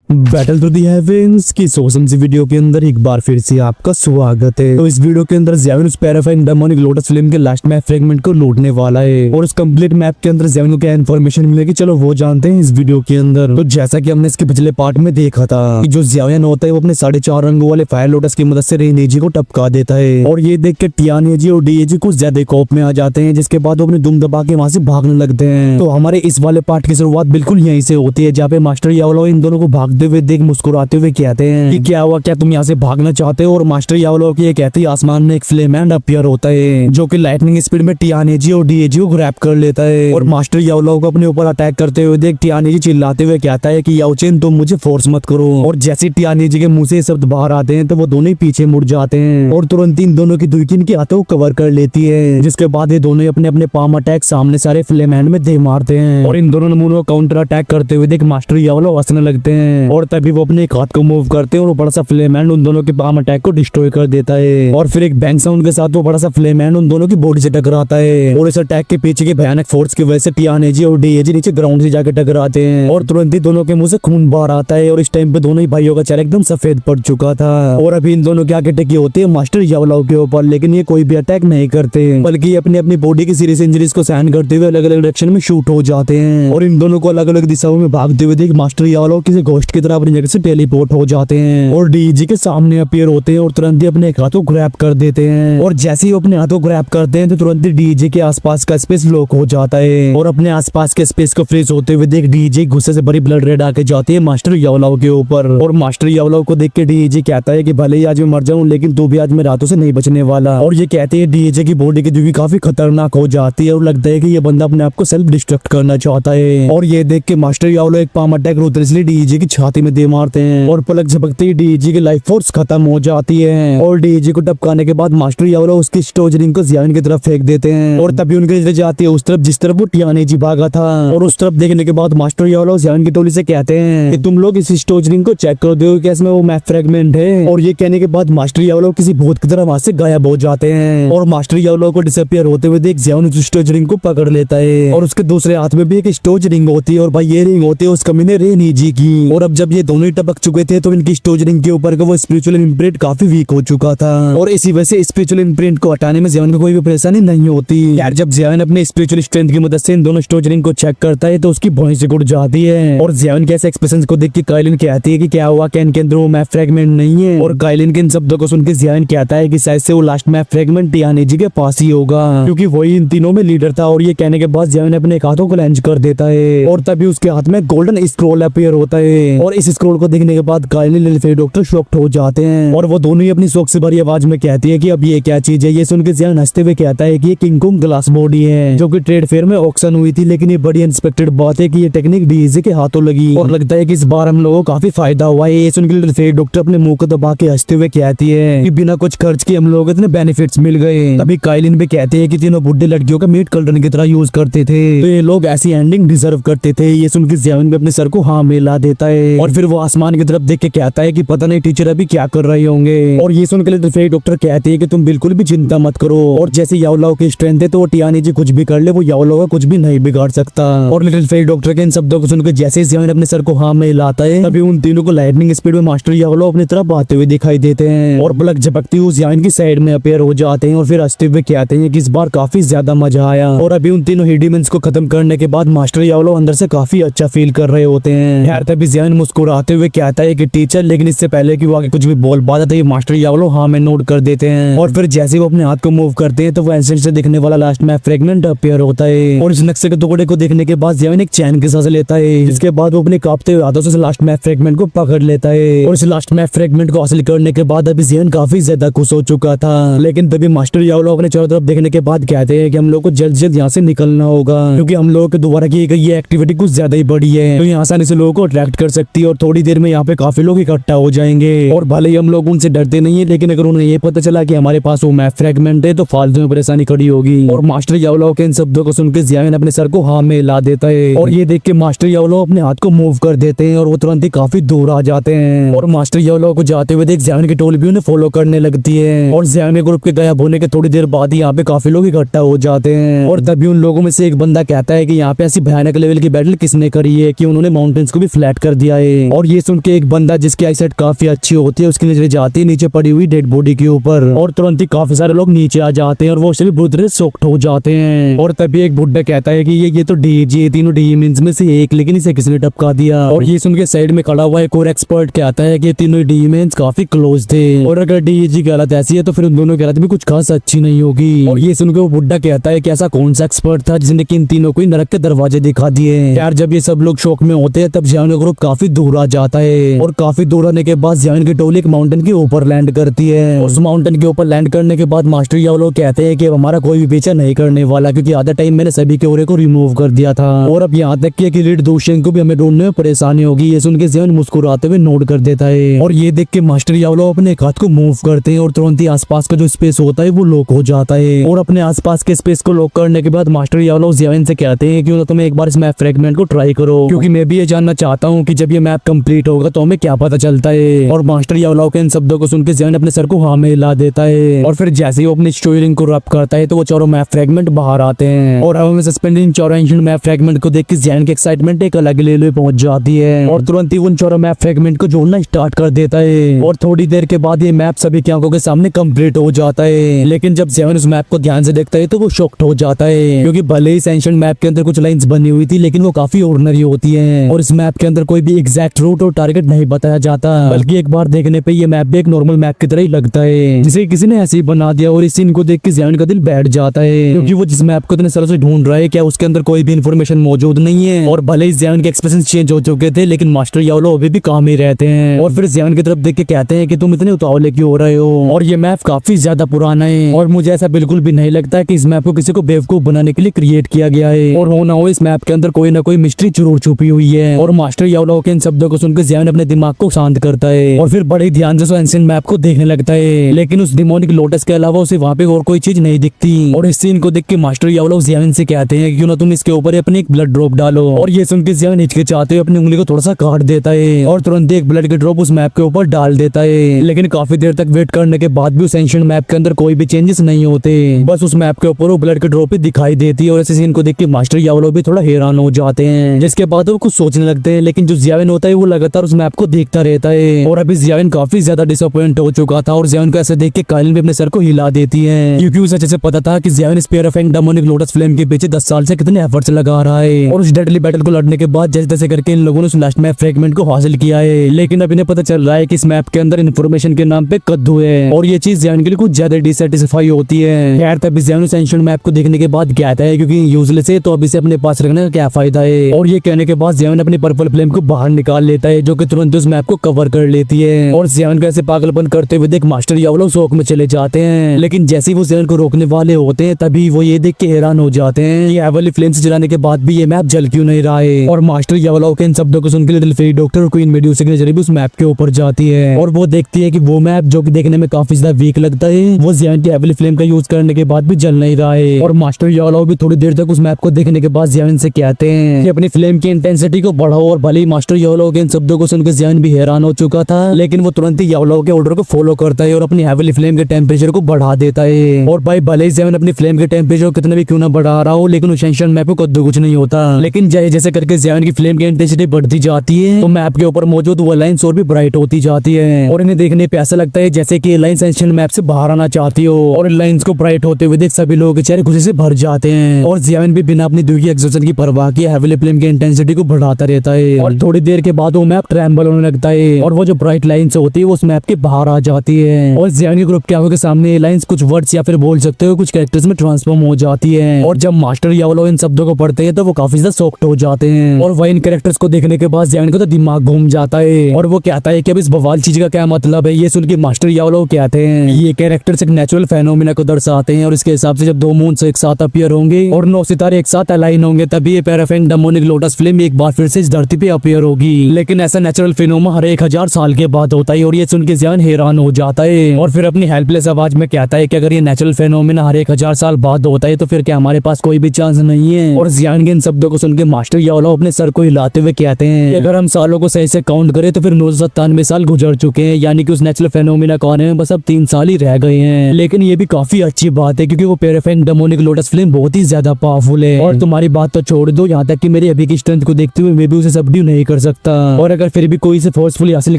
Battle to the heavens की social सी video के अंदर एक बार फिर से आपका स्वागत है। तो इस वीडियो के अंदर ज़ेवन उस पैराफाइन डेमोनिक लोटस फिल्म के लास्ट मैप फ्रेगमेंट को लूटने वाला है और उस कंप्लीट मैप के अंदर ज़ेवन को क्या इन्फॉर्मेशन मिलेगी, चलो वो जानते हैं इस वीडियो के अंदर। तो जैसा कि हमने इसके पिछले पार्ट में देखा था कि जो ज़ेवन होता है वो अपने 4.5 रंगों वाले फायर लोटस की मदद से रेनेजी को टपका देता है और ये देख के टियानेजी और डीएजी कुछ ज्यादा खौफ में आ जाते हैं, जिसके बाद वो अपने दुम दबा के वहाँ से भागने लगते हैं। तो हमारे इस वाले पार्ट की शुरुआत बिल्कुल यहीं से होती है, जहाँ पे मास्टर यावलो इन दोनों को भागते हुए देख मुस्कुराते हुए कहते हैं कि क्या हुआ, क्या तुम यहाँ से भागना चाहते हो। और मास्टर यावलो की ये कहते ही आसमान में एक फ्लेम हैंड अपीयर होता है जो कि लाइटनिंग स्पीड में टियानेजी और डीएजी को ग्रैब कर लेता है और मास्टर यावलो को अपने ऊपर अटैक करते हुए देख टियानेजी चिल्लाते हुए कहता है कि याओचेन तुम मुझे फोर्स मत करो। और जैसे टियानेजी के मुंह से ये शब्द बाहर आते हैं तो वो दोनों ही पीछे मुड़ जाते हैं और तुरंत इन दोनों की दुर्की इनके हाथों को कवर कर लेती है, जिसके बाद ये दोनों ही अपने अपने पाम अटैक सामने सारे फ्लेम हैंड में दे मारते हैं और इन दोनों नमूनों को काउंटर अटैक करते हुए देख मास्टर यावलो हंसने लगते हैं और तभी वो अपने एक हाथ को मूव करते हैं और वो बड़ा सा फ्लेम हैंड उन दोनों के पाम अटैक को डिस्ट्रॉय कर देता है और फिर एक बैंग साउंड के साथ वो बड़ा सा फ्लेम हैंड उन दोनों की बॉडी से टकराता है और इस अटैक के पीछे की भयानक फोर्स की वजह से टियानेजी और डीएजी नीचे ग्राउंड से जाकर टकराते हैं और तुरंत ही दोनों के मुंह से खून बाहर आता है और इस टाइम पे दोनों ही भाइयों का चेहरा एकदम सफेद पड़ चुका था और अभी इन दोनों की आगे टेकी होती है मास्टर यावलो के ऊपर, लेकिन ये कोई भी अटैक नहीं करते बल्कि अपनी अपनी बॉडी की सीरियस इंजरीज को सहन करते हुए अलग अलग डायरेक्शन में शूट हो जाते हैं और इन दोनों को अलग अलग दिशाओं में भागते हुए देख मास्टर यावलो किसी घोस्ट की तरह अपनी जगह से टेलीपोर्ट हो जाते हैं और डीजी के सामने अपीयर होते हैं और तुरंत ही अपने हाथों ग्रैब कर देते हैं और जैसे ही अपने हाथों ग्रैब करते हैं तो तुरंत ही डीजी के आसपास का स्पेस लॉक हो जाता है और अपने आसपास के स्पेस को फ्रीज होते हुए देख डीजी गुस्से से भरी ब्लड रेड आके जाती है मास्टर यावलो के ऊपर और मास्टर यावलो को देख के डीजी कहता है कि भले ही आज मैं मर जाऊं लेकिन तू भी आज मेरे हाथों से नहीं बचने वाला। और ये कहते हैं डीजे की बॉडी की दुबी काफी खतरनाक हो जाती है और लगता है कि ये बंदा अपने आप को सेल्फ डिस्ट्रक्ट करना चाहता है और ये देख के मास्टर यावलो एक पाम अटैक रूथलेसली डीजे की छाती में दे मारते हैं और पलक झपकते ही डीजे की लाइफ फोर्स खत्म हो जाती है और डीजे को टपकाने के बाद मास्टर यावलो उसकी स्टोरेज रिंग को ज़ेवन की तरफ फेंक देते हैं और तभी उनकी नजर जाती है उस तरफ जिस तरफ वो टियानेजी भागा था और उस तरफ देखने के बाद मास्टर यावलो ज़ेवन की टोली से कहते हैं कि तुम लोग इस स्टोरेज रिंग को चेक करो, देखो क्या इसमें वो मैप फ्रेगमेंट है। और ये कहने के बाद मास्टर यावलो किसी भूत की तरह वहां से गायब हो जाते हैं और मास्टर यावलो को डिसअपियर होते हुए देख ज़ेवन उस स्टोरेज रिंग को पकड़ लेता है और उसके दूसरे हाथ में भी एक स्टोरेज रिंग होती है और भाई ये रिंग होती है उस कमीने रेनेजी की। और अब जब ये दोनों ही टपक चुके थे तो इनकी स्टोरेज रिंग के ऊपर का वो स्पिरिचुअल इम्प्रिंट काफी वीक हो चुका था और इसी वजह से स्पिरिचुअल इम्प्रिंट को हटाने में ज़ेवन को कोई भी परेशानी नहीं होती यार। जब ज़ेवन अपने स्पिरिचुअल स्ट्रेंथ की मदद से इन दोनों स्टोरेज रिंग को चेक करता है तो उसकी भौं से उड़ जाती है और ज़ेवन के ऐसे एक्सप्रेशन को देख के काइलिन कहती है कि क्या हुआ, क्या इनके अंदर वो मैप फ्रेगमेंट नहीं है। और काइलिन के इन शब्दों को सुन के ज़ेवन कहता है कि शायद से वो लास्ट मैप फ्रेगमेंट टियानेजी के पास ही होगा क्योंकि वही इन तीनों में लीडर था। और ये कहने के बाद ज़ेवन अपने हाथों को लॉन्च कर देता है और तभी उसके हाथ में गोल्डन स्क्रॉल अपीयर होता है और इस स्क्रॉल को देखने के बाद काइलिन लिलिफेयर डॉक्टर शॉक्ड हो जाते हैं और वो दोनों ही अपनी शौक से भरी आवाज में कहती है कि अब ये क्या चीज है। ये सुन के ज़ेवन हंसते हुए कहता है कि ये किंगकॉन्ग ग्लास बॉडी है जो कि ट्रेड फेयर में ऑक्शन हुई थी, लेकिन ये बड़ी अनएक्सपेक्टेड बात है कि ये टेक्निक डीजे के हाथों लगी और लगता है कि इस बार हम लोगों को काफी फायदा हुआ है। ये सुन के लिलिफेयर डॉक्टर अपने मुंह को दबा के हंसते हुए कहती है कि बिना कुछ खर्च के हम लोगों को इतने बेनिफिट्स मिल गए। तभी काइलिन भी कहते हैं कि तीनों बुढ़े लड़कियों का मीट कल्डन की तरह यूज करते थे तो ये लोग ऐसी एंडिंग डिजर्व करते थे। ये सुन के ज़ेवन भी अपने सर को हाँ मिला देता है और फिर वो आसमान की तरफ देख के कहता है कि पता नहीं टीचर अभी क्या कर रहे होंगे। और ये सुन के लिटिल डॉक्टर कहते हैं कि तुम बिल्कुल भी चिंता मत करो और जैसे यावलो की स्ट्रेंथ है तो वो टियानेजी कुछ भी कर ले, वो यावलो का कुछ भी नहीं बिगाड़ सकता। और लिटिल फेयर डॉक्टर के इन शब्दों को सुनकर जैसे ज़ेवन अपने सर को हाँ मिलाता है तभी उन तीनों को लाइटनिंग स्पीड में मास्टर यावलो अपनी तरफ आते हुए दिखाई देते हैं और पलक झपकती हुई ज़ेवन की साइड में अपीयर हो जाते हैं और फिर हंसते हुए कहते हैं कि इस बार काफी ज्यादा मजा आया। और अभी उन तीनों हिडीमेंस को खत्म करने के बाद मास्टर यावलो अंदर से काफी अच्छा फील कर रहे होते हैं यार। तभी ज़ेवन मुस्कुराते हुए कहता है कि टीचर, लेकिन इससे पहले कि वो आगे कुछ भी बोल पाता था ये मास्टर यावलो हाँ में नोट कर देते हैं और फिर जैसे वो अपने हाथ को मूव करते हैं तो वो एंसेंट से दिखने वाला लास्ट मैप फ्रेगमेंट अपीयर होता है और इस नक्शे के टुकड़े को देखने के बाद ज़ेवन एक चैन के सांस लेता है, जिसके बाद वो अपने कांपते हुए हाथों से लास्ट मैप फ्रेगमेंट को पकड़ लेता है और इस लास्ट मैप फ्रेगमेंट को हासिल करने के बाद अभी ज़ेवन काफी ज्यादा खुश हो चुका था। लेकिन तभी मास्टर यावलो अपने चारों तरफ देखने के बाद कहते हैं कि हम लोग को जल्द जल्द यहाँ से निकलना होगा क्योंकि हम लोगों के द्वारा की गई ये एक्टिविटी कुछ ज्यादा ही बड़ी है तो यहाँ आसानी से लोगों को अट्रैक्ट कर सकती है और थोड़ी देर में यहाँ पे काफी लोग इकट्ठा हो जाएंगे और भले ही हम लोग उनसे डरते नहीं है लेकिन अगर उन्हें ये पता चला कि हमारे पास वो मैप फ्रेगमेंट है तो फालतू में परेशानी खड़ी होगी। और मास्टर यावलो के इन शब्दों को सुनकर ज़ेवन अपने सर को हाँ में हिला देता है और ये देख के मास्टर यावलो अपने हाथ को मूव कर देते हैं और वो तुरंत ही काफी दूर आ जाते हैं और मास्टर यावलो को जाते हुए देख ज़ेवन की टोली भी उन्हें फॉलो करने लगती है और ज़ेवन के ग्रुप के गायब होने के थोड़ी देर बाद ही यहाँ पे काफी लोग इकट्ठा हो जाते हैं और तभी उन लोगों में से एक बंदा कहता है कि यहाँ पे ऐसी भयानक लेवल की बैटल किसने करी है कि उन्होंने माउंटेन्स को भी फ्लैट कर दिया है। और ये सुन के एक बंदा जिसकी आईसाइट काफी अच्छी होती है उसकी नजरें जाती है नीचे पड़ी हुई डेड बॉडी के ऊपर, और तुरंत ही काफी सारे लोग नीचे आ जाते हैं और वो सभी बुरी तरह शॉक्ड हो जाते हैं। और तभी एक बुड्ढा कहता है कि ये तो डीजे तीनों डीमंस में से एक, लेकिन इसे किसने टपका दिया। और ये सुन के साइड में खड़ा हुआ एक और एक्सपर्ट कहता है कि तीनों डीमंस काफी क्लोज थे और अगर डीजे की हालत ऐसी है तो फिर उन दोनों की हालत भी कुछ खास अच्छी नहीं होगी। और ये सुन के वो बुड्ढा कहता है कि ऐसा कौन सा एक्सपर्ट था जिसने कि इन तीनों को नरक के दरवाजे दिखा दिए। यार जब ये सब लोग शौक में होते हैं तब जियान का ग्रुप काफी दूर आ जाता है और काफी दूर आने के बाद जियान की टोली एक माउंटेन के ऊपर लैंड करती है। उस माउंटेन के ऊपर लैंड करने के बाद मास्टर ये लोग कहते हैं कि अब हमारा कोई भी पीछा नहीं करने वाला, क्योंकि आधा टाइम मैंने सभी के ओरे को रिमूव कर दिया था और अब यहाँ तक कि लीड दोषियों को भी हमें ढूंढने में परेशानी होगी। ये सुन के जियान मुस्कुराते हुए नोट कर देता है और ये देख के मास्टर यावलो अपने एक हाथ को मूव करते हैं और तुरंत ही आसपास का जो स्पेस होता है वो लॉक हो जाता है। और अपने आसपास के स्पेस को लॉक करने के बाद मास्टर यावलो जियान से कहते हैं कि तुम एक बार इस मैप फ्रेगमेंट को ट्राई करो, क्योंकि मैं भी ये जानना चाहता हूँ कि जब ये मैप कंप्लीट होगा तो हमें क्या पता चलता है। और मास्टर यावलो के इन शब्दों को सुन के जियान अपने सर को हाँ में हिला देता है और फिर जैसे ही वो अपनी स्टोरी को रब करता है तो वो चारों मैप फ्रेगमेंट बाहर आते हैं। और हवा में सस्पेंड इन चारों एंशिएंट मैप फ्रेगमेंट को देख के जियान की एक्साइटमेंट एक अलग लेवल पे पहुंच जाती है और तुरंत ही उन चारों मैप फ्रेगमेंट को जोड़ना स्टार्ट कर देता है। और थोड़ी देर के बाद ये मैप सभी की आंखों के सामने कंप्लीट हो जाता है। लेकिन जब जियान उस मैप को ध्यान से देखता है तो वो शॉक्ड हो जाता है, क्योंकि भले ही एंशिएंट मैप के अंदर कुछ लाइंस बनी हुई थी लेकिन वो काफी ऑर्डिनरी होती है और इस मैप के अंदर कोई भी एग्जैक्ट रूट और टारगेट नहीं बताया जाता, बल्कि एक बार देखने पे ये मैप भी एक नॉर्मल मैप की तरह ही लगता है जिसे किसी ने ऐसे ही बना दिया। और इस सीन को देख के जियान का दिल बैठ जाता है, क्योंकि वो जिस मैप को इतने सालों से ढूंढ रहा है क्या उसके अंदर कोई भी इन्फॉर्मेशन मौजूद नहीं है। और भले ही जियान के एक्सप्रेशन चेंज हो चुके थे लेकिन मास्टर यावलो अभी भी काम ही रहते हैं। और फिर जियान की तरफ देख के कहते हैं कि तुम इतने उतावले क्यों हो रहे हो, और ये मैप काफी ज्यादा पुराना है और मुझे ऐसा बिल्कुल भी नहीं लगता कि इस मैप को किसी को बेवकूफ बनाने के लिए क्रिएट किया गया है, और हो ना हो इस मैप के अंदर कोई ना कोई मिस्ट्री जरूर छुपी हुई है। और मास्टर यावलो के इन शब्दों को सुनकर जियान अपने दिमाग को शांत करता है और फिर बड़े ध्यान से एंशिएंट मैप को देखने लगता है, लेकिन उस डिमोनिक लोटस के अलावा उसे वहाँ पे और कोई चीज नहीं दिखती। और इस सीन को देख के मास्टर यावलो जियान से कहते हैं क्यों ना तुम इसके ऊपर अपनी एक ब्लड ड्रॉप डालो। और ये सुन के जियान हिचकिचाते हुए अपनी उंगली को थोड़ा सा काट देता है और तुरंत एक ब्लड की ड्रॉप उस मैप के ऊपर डाल देता है। लेकिन काफी देर तक वेट करने के बाद भी उस एंशिएंट मैप के अंदर कोई भी चेंजेस नहीं होते, बस उस मैप के ऊपर वो ब्लड की ड्रॉप ही दिखाई देती है। और इस सीन को देख के मास्टर यावलो भी थोड़ा हैरान हो जाते हैं, जिसके बाद वो कुछ सोचने लगते हैं। लेकिन जो जियान होता है वो लगातार उस मैप को देखता रहता है और अभी जियान काफी ज्यादा डिसअपॉइंट हो चुका था और जियान को ऐसे देख के काइलिन भी अपने सर को हिला देती है, क्योंकि उसे अच्छे से पता था कि Jian spear of and demonic lotus flame के पीछे 10 साल से कितने एफर्ट्स लगा रहा है। और उस डेडली बैटल को लड़ने के बाद जैसे तैसे करके इन लोगों ने उस लास्ट मैप फ्रेगमेंट को हासिल किया है। लेकिन अब इन्हें पता चल रहा है कि इस मैप के अंदर इन्फॉर्मेशन के नाम पे कद्दू है और ये चीज जियान के लिए कुछ ज्यादा डिसैटिस्फाई होती है। खैर तभी जियान उस एंशिएंट मैप को देखने के बाद कहता है क्योंकि यूजलेस है तो अब इसे अपने पास रखने का क्या फायदा है। और ये कहने के बाद जियान अपनी पर्पल फ्लेम को बाहर निकाल लेता है जो कि तुरंत उस मैप को कवर कर लेती है। और जियान को ऐसे पागलपन करते हुए देख मास्टर यावलो शौक में चले जाते हैं, लेकिन जैसे ही वो जियान को रोकने वाले होते हैं तभी वो ये देख के हैरान हो जाते हैं कि हेवनली फ्लेम से जलाने के बाद भी ये मैप जल क्यों नहीं रहा है। और मास्टर यावलो के इन शब्दों को सुनकर लिटिल फेरी डॉक्टर और क्वीन मेड्यूसा की नजर भी उस मैप के ऊपर जाती है और वो देखती है कि वो मैप जो कि देखने में काफी ज्यादा वीक लगता है वो जियान की हेवनली फ्लेम का यूज करने के बाद भी जल नहीं रहा है। और मास्टर यावलो भी थोड़ी देर तक उस मैप को देखने के बाद जियान से कहते हैं कि अपनी फ्लेम की इंटेंसिटी को बढ़ाओ। और भले ही मास्टर यावलो के इन शब्दों को सुनकर जियान भी हैरान हो चुका था, लेकिन वो तुरंत ही यावलो के ऑर्डर को फॉलो करता है और अपनी हेवनली फ्लेम के टेम्परेचर को बढ़ा देता है। और भाई भले ही जियान अपनी फ्लेम के टेम्परेचर कितने भी क्यों ना बढ़ा रहा हो, लेकिन उस एंशिएंट मैप को कद्दू कुछ नहीं होता। लेकिन जैसे जैसे करके जियान की फ्लेम की इंटेंसिटी बढ़ती जाती है तो मैप के ऊपर मौजूद वो लाइंस और भी ब्राइट होती जाती है और इन्हें देखने पे ऐसा लगता है जैसे कि ये लाइंस एंशिएंट मैप से बाहर आना चाहती हो। और इन लाइंस को ब्राइट होते हुए देख सभी लोगों के चेहरे खुशी से भर जाते हैं और जियान भी बिना अपनी दूर की एक्सर्शन की परवाह किए हेवनली फ्लेम की इंटेंसिटी को बढ़ाता रहता है। और थोड़ी देर के बाद वो मैप ट्रैम्बल होने लगता है और वो जो ब्राइट लाइंस होती है वो उस मैप के बाहर आ जाती है और जियान के ग्रुप के आंखों के सामने ये लाइंस कुछ वर्ड्स या फिर बोल सकते हो कुछ कैरेक्टर्स में ट्रांसफॉर्म हो जाती है। और जब मास्टर यावलो इन शब्दों को पढ़ते हैं तो वो काफी ज्यादा शॉक्ड हो जाते हैं और वह इन कैरेक्टर्स को देखने के बाद जियान को तो दिमाग घूम जाता है और वो कहता है कि अब इस बवाल चीज का क्या मतलब है। ये सुन के मास्टर यावलो कहते हैं ये कैरेक्टर्स एक नेचुरल फेनोमेना को दर्शाते हैं और इसके हिसाब से जब 2 मून्स एक साथ अपीयर होंगे और 9 सितारे एक साथ अलाइन होंगे तभी ये पैराफेन डेमोनिक लोटस फ्लेम एक बार फिर से इस धरती पे अपीयर होगी। लेकिन ऐसा नेचुरल फिनोमा हर 1000 साल के बाद होता है और ये सुन के जियान हैरान हो जाता है और फिर अपनी हेल्पलेस आवाज में कहता है कि अगर ये नेचुरल फेनोमेना हर 1000 साल बाद होता है तो फिर क्या हमारे पास कोई भी चांस नहीं है। और जियान के इन शब्दों को सुन के मास्टर यावलो अपने सर को हिलाते हुए कहते हैं कि अगर हम सालों को सही से काउंट करें तो फिर 997 साल गुजर चुके हैं, यानी कि उस नेचुरल फेनोमेना को आने में बस अब 3 साल ही रह गए हैं। लेकिन ये भी काफी अच्छी बात है क्योंकि वो पैराफेन डेमोनिक लोटस फ्लेम बहुत ही ज्यादा पावरफुल है और तुम्हारी बात तो छोड़ दो, यहाँ तक कि मेरी अभी की स्ट्रेंथ को देखते हुए मैं भी उसे सबड्यू नहीं कर सकता, और अगर फिर भी कोई इसे फोर्सफुली हासिल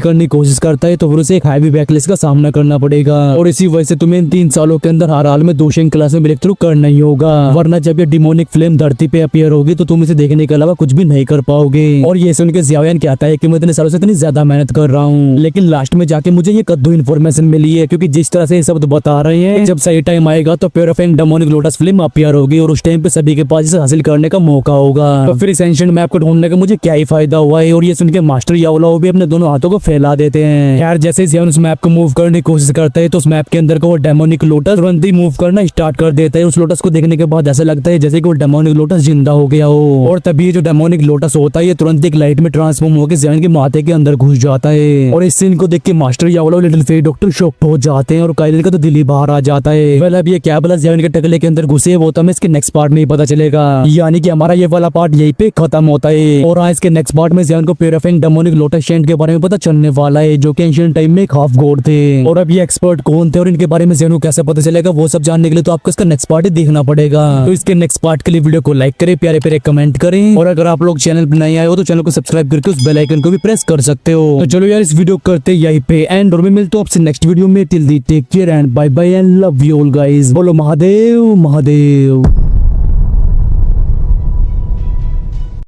करने की कोशिश करता है तो फिर उसे एक हैवी बैकलिस्ट का सामना करना पड़ेगा, और इसी वजह से तुम्हें इन 3 सालों के अंदर हर हाल में 2 क्लास में ब्रेक थ्रू करना ही होगा, वरना जब ये डिमोनिक फ्लेम धरती पे अपीयर होगी तो तुम इसे देखने के अलावा कुछ भी नहीं कर पाओगे। और ये सुन के ज़ियाओ यान कहता है कि मैं इतने सालों से इतनी ज्यादा मेहनत कर रहा हूँ, लेकिन लास्ट में जाके मुझे ये कद्दू इन्फॉर्मेशन मिली है, क्योंकि जिस तरह से ये शब्द बता रहे हैं जब सही टाइम आएगा तो purifying demonic lotus flame appear होगी और उस टाइम पे सभी के पास इसे हासिल करने का मौका होगा। तो फिर इस एंशिएंट मैप को ढूंढने का मुझे क्या ही फायदा हुआ है। और ये सुन के मास्टर याओलाओ भी अपने दोनों हाथों को फैला देते हैं। यार जैसे ज़ियाओ उस मैप को मूव करने की कोशिश करता है तो उस मैप के अंदर को वो डेमोनिक लोटस तुरंत ही मूव करना स्टार्ट कर देता है। उस लोटस को देखने के बाद ऐसा लगता है जैसे कि वो डेमोनिक लोटस जिंदा हो गया हो, और तभी जो डेमोनिक लोटस होता है ये तुरंत एक लाइट में ट्रांसफॉर्म होकर ज़ियाओ के माथे के अंदर घुस जाता है। और इस सीन को देख के master याओलाओ little fairy doctor shocked हो जाते हैं और काइलिन का तो दिल ही बाहर आ जाता है। वेल अब ये क्या भला ज़ियाओ के टकले के अंदर घुसे वो तो हमें इसके नेक्स्ट पार्ट में ही पता चलेगा, यानी कि हमारा ये वाला पार्ट यहीं पे खत्म होता है। और आज इसके नेक्स्ट पार्ट में ज़ियाओ को प्योरीफाइंग डेमोनिक लोटस शेंट के बारे में पता चलने वाला है, जो कि एंशिएंट टाइम में एक हाफ गॉड थे। और अब ये एक्सपर्ट कौन थे और इनके बारे में ज़ियाओ को कैसे पता चलेगा वो सब जानने के लिए तो आपको इसका नेक्स्ट पार्ट ही देखना पड़ेगा। तो इसके नेक्स्ट पार्ट के लिए वीडियो को लाइक करें, प्यारे प्यारे कमेंट करें, और अगर आप लोग चैनल पर नए आए हो तो चैनल को सब्सक्राइब करके उस बेल आइकन को भी प्रेस कर सकते हो। तो चलो यार इस वीडियो करते यहीं पे एंड, और मैं मिलता हूं आपसे नेक्स्ट वीडियो में। Till the take care and bye bye and love you all guys. बोलो महादेव महादेव।